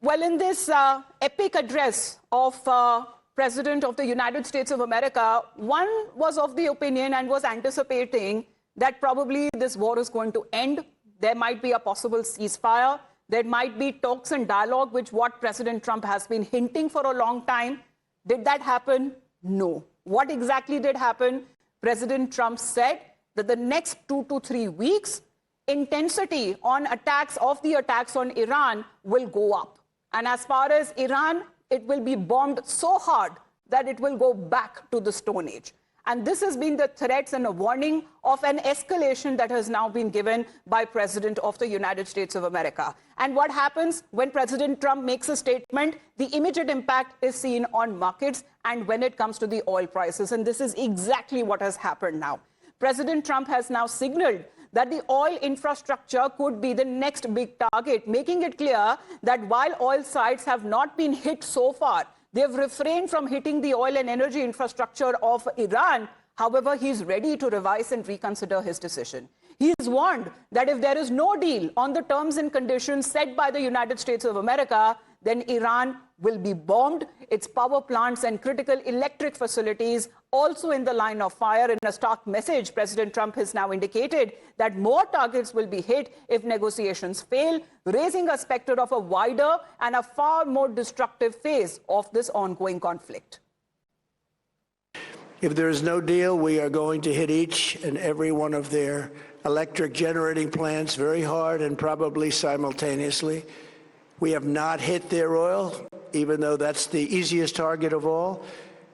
Well, in this epic address of President of the United States of America, one was of the opinion and was anticipating that probably this war is going to end. There might be a possible ceasefire. There might be talks and dialogue, which what President Trump has been hinting for a long time. Did that happen? No. What exactly did happen? President Trump said that the next 2 to 3 weeks, intensity on attacks on Iran will go up. And as far as Iran, it will be bombed so hard that it will go back to the Stone Age. And this has been the threats and a warning of an escalation that has now been given by President of the United States of America. And what happens when President Trump makes a statement? The immediate impact is seen on markets and when it comes to the oil prices. And this is exactly what has happened now. President Trump has now signaled that the oil infrastructure could be the next big target, making it clear that while oil sites have not been hit so far, they've refrained from hitting the oil and energy infrastructure of Iran. However, he's ready to revise and reconsider his decision. He's warned that if there is no deal on the terms and conditions set by the United States of America, then Iran will be bombed, its power plants and critical electric facilities also in the line of fire. In a stark message, President Trump has now indicated that more targets will be hit if negotiations fail, raising a specter of a wider and a far more destructive phase of this ongoing conflict. If there is no deal, we are going to hit each and every one of their electric generating plants very hard and probably simultaneously. We have not hit their oil, even though that's the easiest target of all,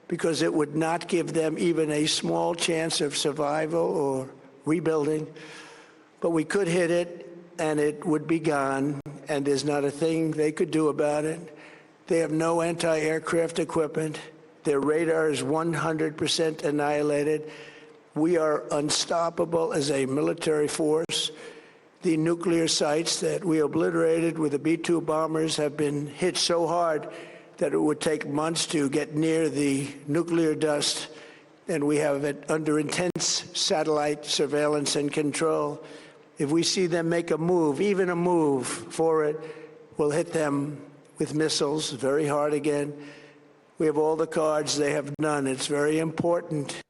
because it would not give them even a small chance of survival or rebuilding. But we could hit it, and it would be gone, and there's not a thing they could do about it. They have no anti-aircraft equipment. Their radar is 100% annihilated. We are unstoppable as a military force. The nuclear sites that we obliterated with the B-2 bombers have been hit so hard that it would take months to get near the nuclear dust, and we have it under intense satellite surveillance and control. If we see them make a move, even a move for it, we'll hit them with missiles very hard again. We have all the cards, they have none. It's very important.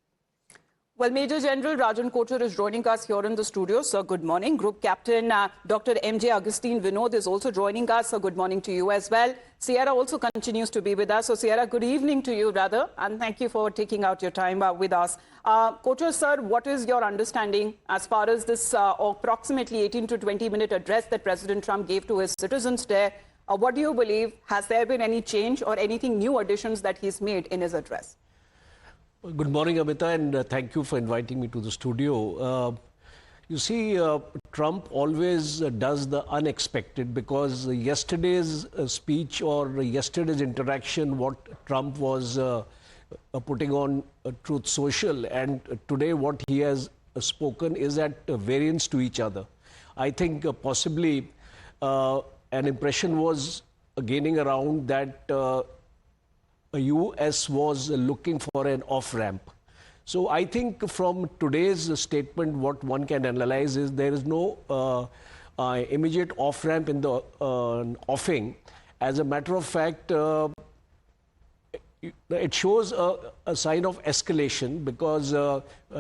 Well, Major General Rajan Kochhar is joining us here in the studio. Sir, good morning. Group Captain Dr. M.J. Augustine Vinod is also joining us. So good morning to you as well. Sierra also continues to be with us. So Sierra, good evening to you, brother. And thank you for taking out your time with us. Kochhar, sir, what is your understanding as far as this approximately 18 to 20-minute address that President Trump gave to his citizens there? What do you believe? Has there been any change or anything new additions that he's made in his address? Good morning, Amita, and thank you for inviting me to the studio. You see, Trump always does the unexpected, because yesterday's speech or yesterday's interaction, what Trump was putting on Truth Social, and today what he has spoken is at variance to each other. I think possibly an impression was gaining around that U.S. was looking for an off-ramp. So I think from today's statement, what one can analyze is there is no immediate off-ramp in the offing. As a matter of fact, it shows a sign of escalation, because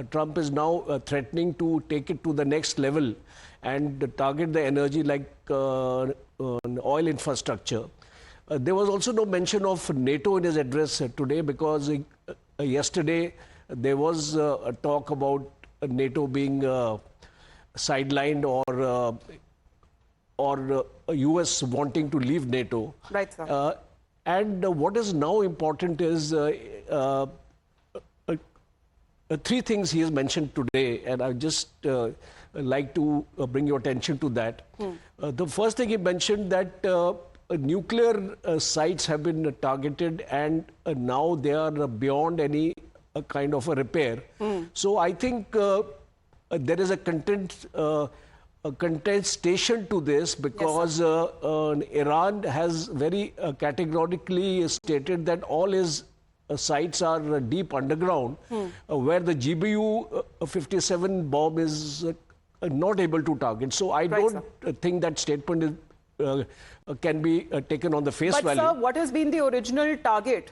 Trump is now threatening to take it to the next level and target the energy like oil infrastructure. There was also no mention of NATO in his address today, because yesterday there was a talk about NATO being sidelined or US wanting to leave NATO. Right, sir. And what is now important is three things he has mentioned today, and I just like to bring your attention to that. The first thing he mentioned that nuclear sites have been targeted, and now they are beyond any kind of a repair. So I think there is a contestation to this, because Iran has very categorically stated that all his sites are deep underground, where the GBU-57 bomb is not able to target. So I don't think that statement is can be taken on the face value. But sir, what has been the original target?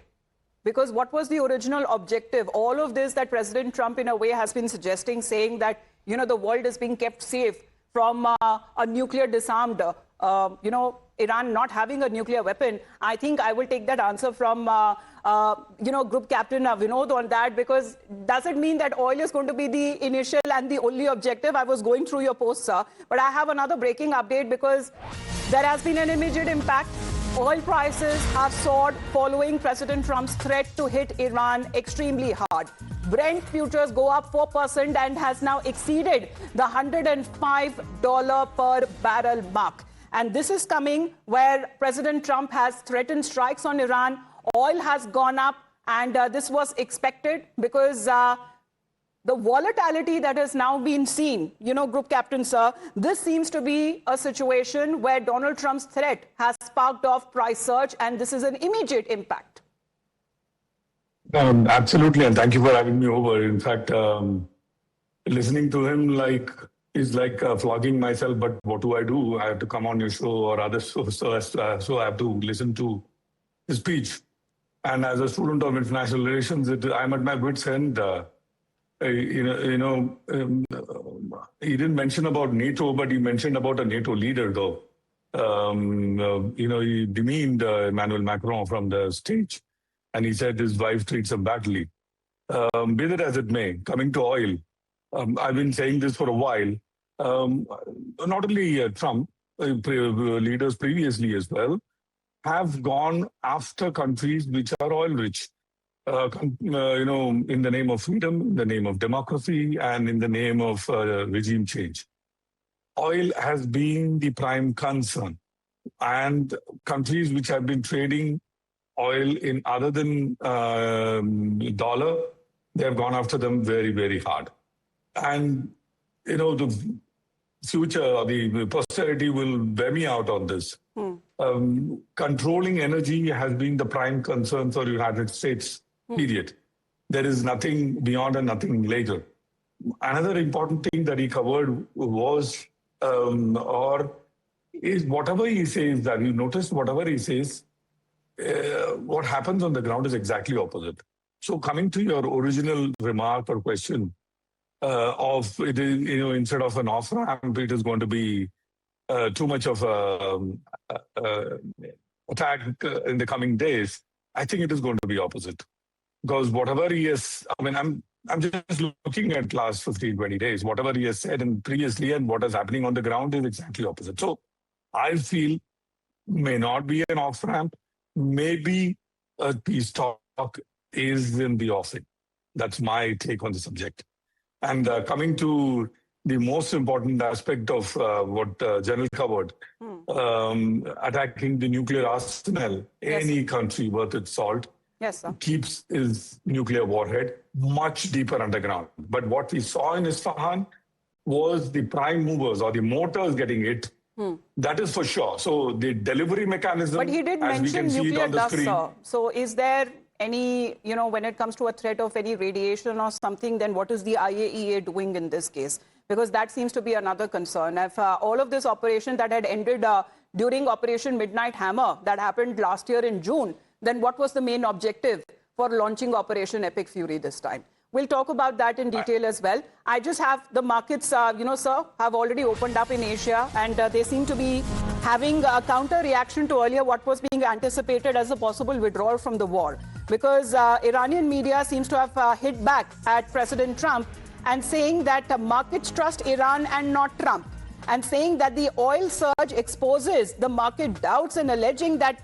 Because what was the original objective? All of this that President Trump in a way has been suggesting, saying that, you know, the world is being kept safe from a nuclear disarmed, you know, Iran not having a nuclear weapon. I think I will take that answer from, you know, Group Captain Vinod on that, because does it mean that oil is going to be the initial and the only objective? I was going through your post, sir, but I have another breaking update because there has been an immediate impact. Oil prices have soared following President Trump's threat to hit Iran extremely hard. Brent futures go up 4% and has now exceeded the $105 per barrel mark. And this is coming where President Trump has threatened strikes on Iran. Oil has gone up, and this was expected because the volatility that has now been seen, you know, Group Captain, sir, this seems to be a situation where Donald Trump's threat has sparked off price surge, and this is an immediate impact. Absolutely, and thank you for having me over. In fact, listening to him is like flogging myself, but what do? I have to come on your show or other shows, so I have to listen to his speech. And as a student of international relations, I'm at my wit's end. He didn't mention about NATO, but he mentioned about a NATO leader, though. He demeaned Emmanuel Macron from the stage, and he said his wife treats him badly. Be that as it may, coming to oil, I've been saying this for a while. Not only Trump, leaders previously as well, have gone after countries which are oil-rich. In the name of freedom, in the name of democracy, and in the name of regime change. Oil has been the prime concern. And countries which have been trading oil in other than dollar, they have gone after them very, very hard. And, you know, the future or the posterity will bear me out on this. Controlling energy has been the prime concern for the United States. Period. There is nothing beyond and nothing later. Another important thing that he covered was, whatever he says, that you notice whatever he says, what happens on the ground is exactly opposite. So coming to your original remark or question of it is, you know, instead of an off-ramp, it is going to be too much of an attack in the coming days. I think it is going to be opposite. Because whatever he has, I mean, I'm just looking at last 15, 20 days, whatever he has said and previously and what is happening on the ground is exactly opposite. So I feel may not be an off-ramp, maybe a peace talk is in the offing. That's my take on the subject. And coming to the most important aspect of what General covered, attacking the nuclear arsenal, any country worth its salt, yes, sir, keeps his nuclear warhead much deeper underground. But what we saw in Isfahan was the prime movers or the motors getting hit. That is for sure. So the delivery mechanism, but he did as we mention can see it nuclear on the dust, screen. sir. So is there any, you know, when it comes to a threat of any radiation or something, then what is the IAEA doing in this case? Because that seems to be another concern. If all of this operation that had ended during Operation Midnight Hammer that happened last year in June, then what was the main objective for launching Operation Epic Fury this time? We'll talk about that in detail as well. I just have the markets, you know, sir, have already opened up in Asia, and they seem to be having a counter reaction to earlier what was being anticipated as a possible withdrawal from the war. Because Iranian media seems to have hit back at President Trump and saying that markets trust Iran and not Trump, and saying that the oil surge exposes the market doubts and alleging that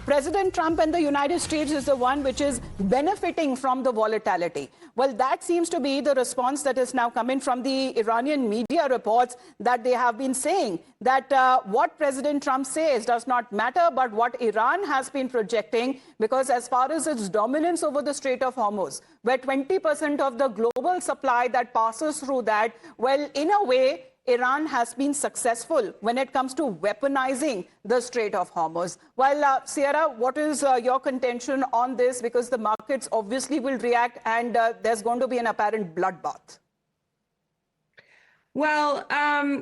President Trump and the United States is the one which is benefiting from the volatility. Well, that seems to be the response that is now coming from the Iranian media reports, that they have been saying that what President Trump says does not matter, but what Iran has been projecting, because as far as its dominance over the Strait of Hormuz, where 20% of the global supply that passes through that, well, in a way, Iran has been successful when it comes to weaponizing the Strait of Hormuz. Well, Sierra, what is your contention on this? Because the markets obviously will react, and there's going to be an apparent bloodbath. Well,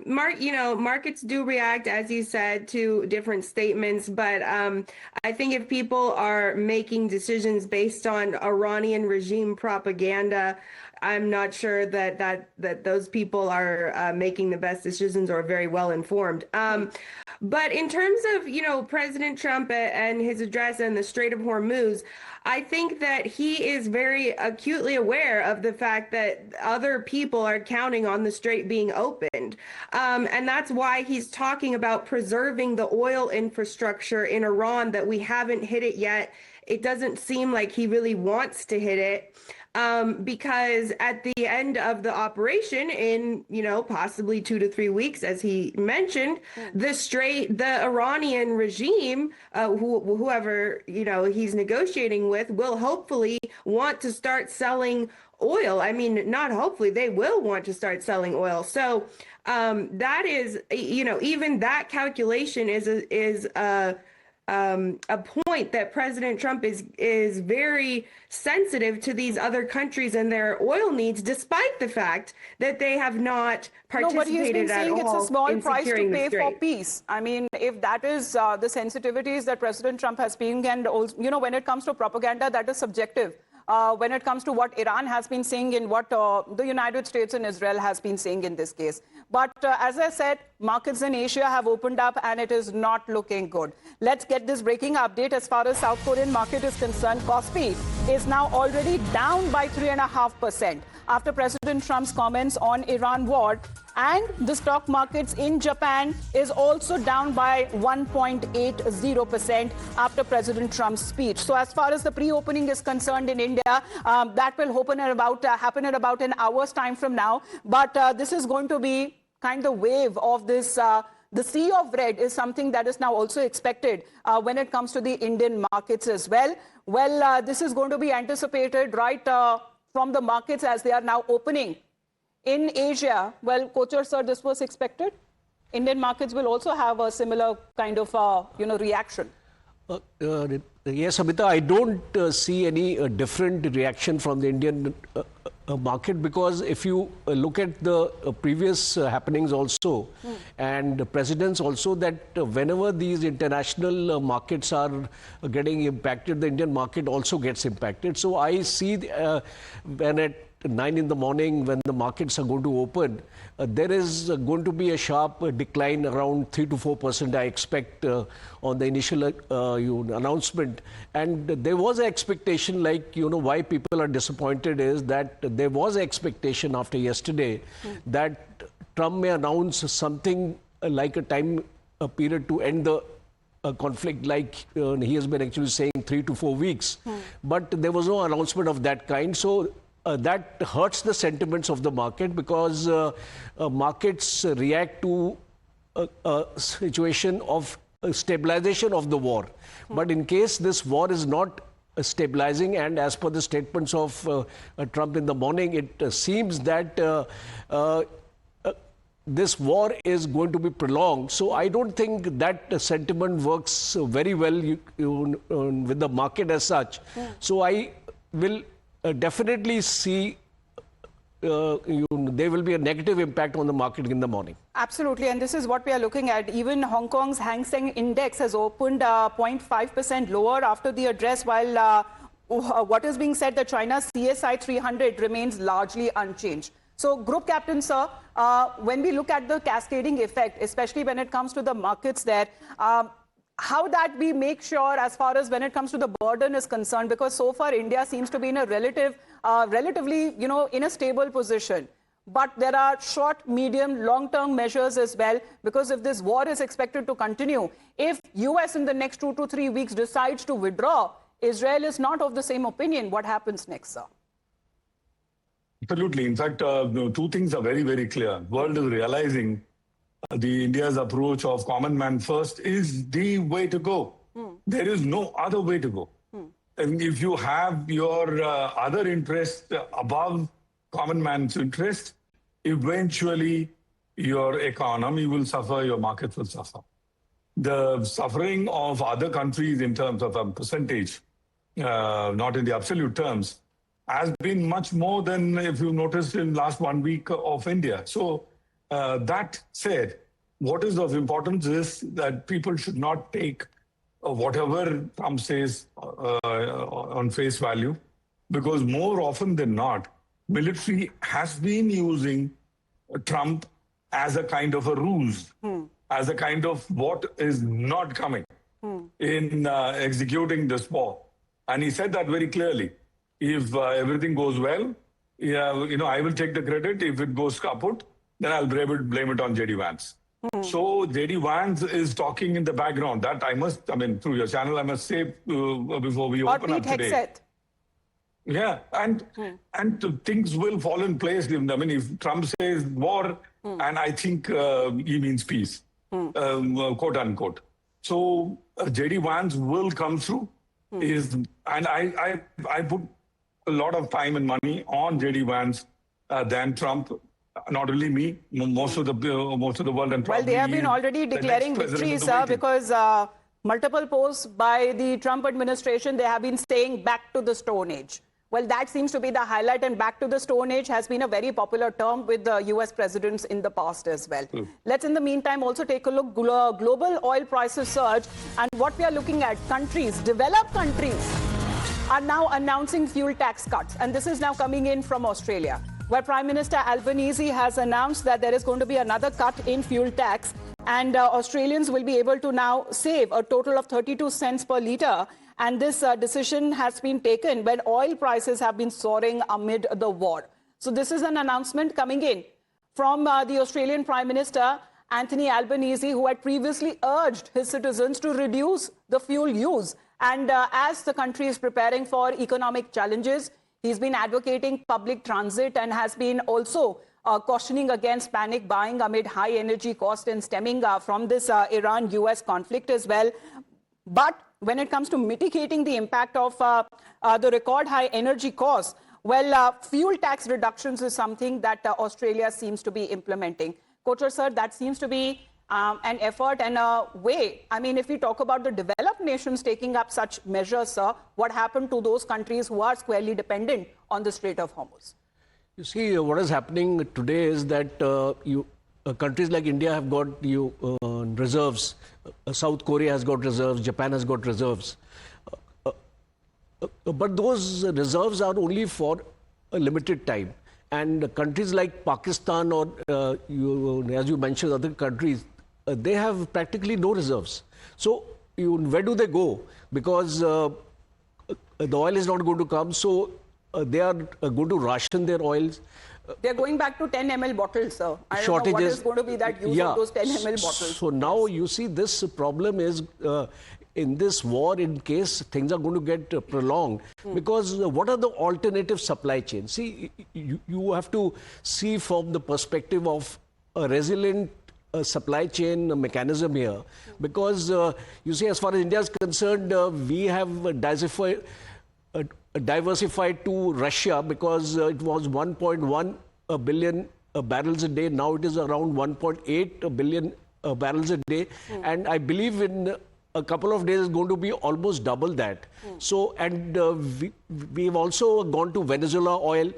markets do react, as you said, to different statements. But I think if people are making decisions based on Iranian regime propaganda, I'm not sure that those people are making the best decisions or very well informed. But in terms of, President Trump and his address and the Strait of Hormuz, I think that he is very acutely aware of the fact that other people are counting on the strait being opened. And that's why he's talking about preserving the oil infrastructure in Iran that we haven't hit it yet. It doesn't seem like he really wants to hit it. Because at the end of the operation in, possibly 2 to 3 weeks, as he mentioned, the Iranian regime, whoever, he's negotiating with, will hopefully want to start selling oil. I mean, not hopefully, they will want to start selling oil. So that is, even that calculation is a point that President Trump is very sensitive to these other countries and their oil needs, despite the fact that they have not participated at all. It's a small price to pay for strait. peace. I mean, if that is the sensitivities that President Trump has been, and also, when it comes to propaganda, that is subjective. When it comes to what Iran has been saying and what the United States and Israel has been saying in this case. But as I said, markets in Asia have opened up and it is not looking good. Let's get this breaking update. As far as South Korean market is concerned, Kospi is now already down by 3.5% after President Trump's comments on Iran war. And the stock markets in Japan is also down by 1.80% after President Trump's speech. So as far as the pre-opening is concerned in India, that will happen in about an hour's time from now. But this is going to be kind of wave of this. The sea of red is something that is now also expected when it comes to the Indian markets as well. Well, this is going to be anticipated right from the markets as they are now opening. In Asia, well, Kochar sir, this was expected. Indian markets will also have a similar kind of, reaction. Yes, Amita, I don't see any different reaction from the Indian market, because if you look at the previous happenings also and the presidents also, that whenever these international markets are getting impacted, the Indian market also gets impacted. So I see when at 9 in the morning, when the markets are going to open, there is going to be a sharp decline around 3 to 4%, I expect, on the initial announcement. And there was an expectation, like, why people are disappointed is that there was an expectation after yesterday that Trump may announce something like a period to end the conflict, like he has been actually saying 3 to 4 weeks. But there was no announcement of that kind. So that hurts the sentiments of the market, because markets react to a situation of stabilization of the war. But in case this war is not stabilizing, and as per the statements of Trump in the morning, it seems that this war is going to be prolonged. So I don't think that sentiment works very well with the market as such. So I will definitely see there will be a negative impact on the market in the morning. Absolutely, and this is what we are looking at. Even Hong Kong's Hang Seng Index has opened 0.5% lower after the address, while what is being said that China's CSI 300 remains largely unchanged. So, Group Captain, sir, when we look at the cascading effect, especially when it comes to the markets there, how that we make sure as far as when it comes to the burden is concerned, because so far India seems to be in a relatively, in a stable position. But there are short, medium, long-term measures as well, because if this war is expected to continue, if US in the next 2 to 3 weeks decides to withdraw, Israel is not of the same opinion. What happens next, sir? Absolutely. In fact, two things are very, very clear. World is realizing the India's approach of common man first is the way to go. There is no other way to go. And if you have your other interests above common man's interest, eventually your economy will suffer, your markets will suffer. The suffering of other countries in terms of a percentage, not in the absolute terms, has been much more than, if you noticed, in last 1 week of India. So That said, what is of importance is that people should not take whatever Trump says on face value, because more often than not, military has been using Trump as a kind of a ruse, as a kind of what is not coming in executing this war. And he said that very clearly. If everything goes well, I will take the credit. If it goes kaput, then I'll blame it on J.D. Vance. So J.D. Vance is talking in the background. That through your channel, I must say before we open up today. Hexet. Yeah, and things will fall in place. I mean, if Trump says war, and I think he means peace, quote unquote. So J.D. Vance will come through. And I put a lot of time and money on J.D. Vance than Trump. Not only me, most of the world, and probably well, they have been already declaring victory, sir, because multiple posts by the Trump administration, they have been saying back to the Stone Age. Well, that seems to be the highlight, and back to the Stone Age has been a very popular term with the US presidents in the past as well. Let's, in the meantime, also take a look. Global oil prices surge, and what we are looking at, countries, developed countries, are now announcing fuel tax cuts. And this is now coming in from Australia, where Prime Minister Albanese has announced that there is going to be another cut in fuel tax, and Australians will be able to now save a total of 32 cents per litre. And this decision has been taken when oil prices have been soaring amid the war. So this is an announcement coming in from the Australian Prime Minister, Anthony Albanese, who had previously urged his citizens to reduce the fuel use. And as the country is preparing for economic challenges, he's been advocating public transit and has been also cautioning against panic buying amid high energy cost and stemming from this Iran-US conflict as well. But when it comes to mitigating the impact of the record high energy costs, well, fuel tax reductions is something that Australia seems to be implementing. Kochhar sir, that seems to be an effort and a way. I mean, if we talk about the developed nations taking up such measures, sir, what happened to those countries who are squarely dependent on the Strait of Hormuz? You see, what is happening today is that countries like India have got reserves. South Korea has got reserves. Japan has got reserves. But those reserves are only for a limited time. And countries like Pakistan or, as you mentioned, other countries, they have practically no reserves. So where do they go? Because the oil is not going to come. So they are going to ration their oils. They're going back to 10 ml bottles, sir. I don't Shortages. know what is going to be that use of those 10 ml bottles. So now you see this problem is in this war, in case things are going to get prolonged, because what are the alternative supply chains? See, you have to see from the perspective of a resilient supply chain mechanism here, because you see, as far as India is concerned, we have diversified to Russia, because it was 1.1 billion barrels a day. Now it is around 1.8 billion barrels a day. And I believe in a couple of days is going to be almost double that. So, and we've also gone to Venezuela oil.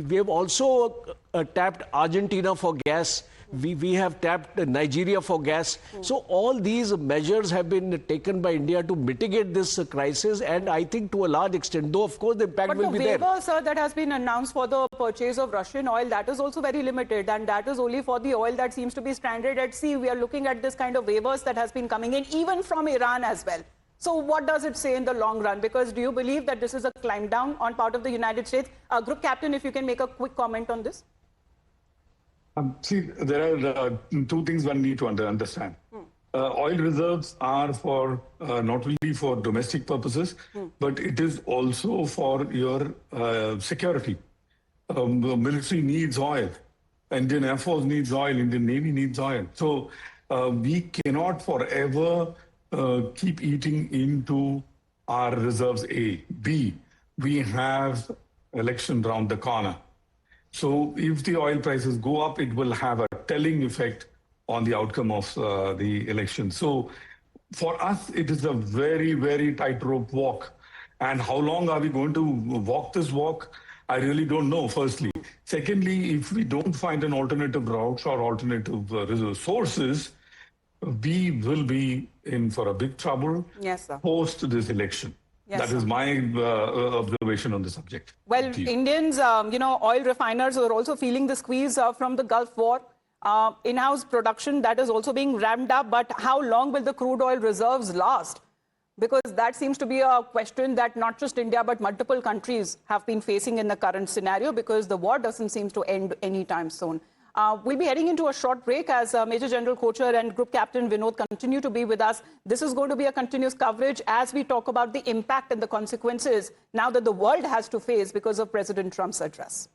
We have also tapped Argentina for gas. We have tapped Nigeria for gas. So all these measures have been taken by India to mitigate this crisis, and I think to a large extent, though of course the impact will be there. But the waiver, sir, that has been announced for the purchase of Russian oil, that is also very limited, and that is only for the oil that seems to be stranded at sea. We are looking at this kind of waivers that has been coming in, even from Iran as well. So what does it say in the long run? Because do you believe that this is a climb down on part of the United States? Group Captain, if you can make a quick comment on this. See, there are two things one need to understand. Oil reserves are for not only for domestic purposes, but it is also for your security. Military needs oil. Indian Air Force needs oil. Indian Navy needs oil. So we cannot forever keep eating into our reserves, A. B, we have election round the corner. So if the oil prices go up, it will have a telling effect on the outcome of the election. So for us, it is a very, very tightrope walk. And how long are we going to walk this walk? I really don't know, firstly. Secondly, if we don't find an alternative route or alternative sources, we will be in for a big trouble Yes, sir. post this election. Yes, That is sir. my observation on the subject. Well, Thank you. Indians, oil refiners are also feeling the squeeze from the Gulf War. In-house production, that is also being ramped up. But how long will the crude oil reserves last? Because that seems to be a question that not just India, but multiple countries have been facing in the current scenario, because the war doesn't seem to end anytime soon. We'll be heading into a short break as Major General Kochar and Group Captain Vinod continue to be with us. This is going to be a continuous coverage as we talk about the impact and the consequences now that the world has to face because of President Trump's address.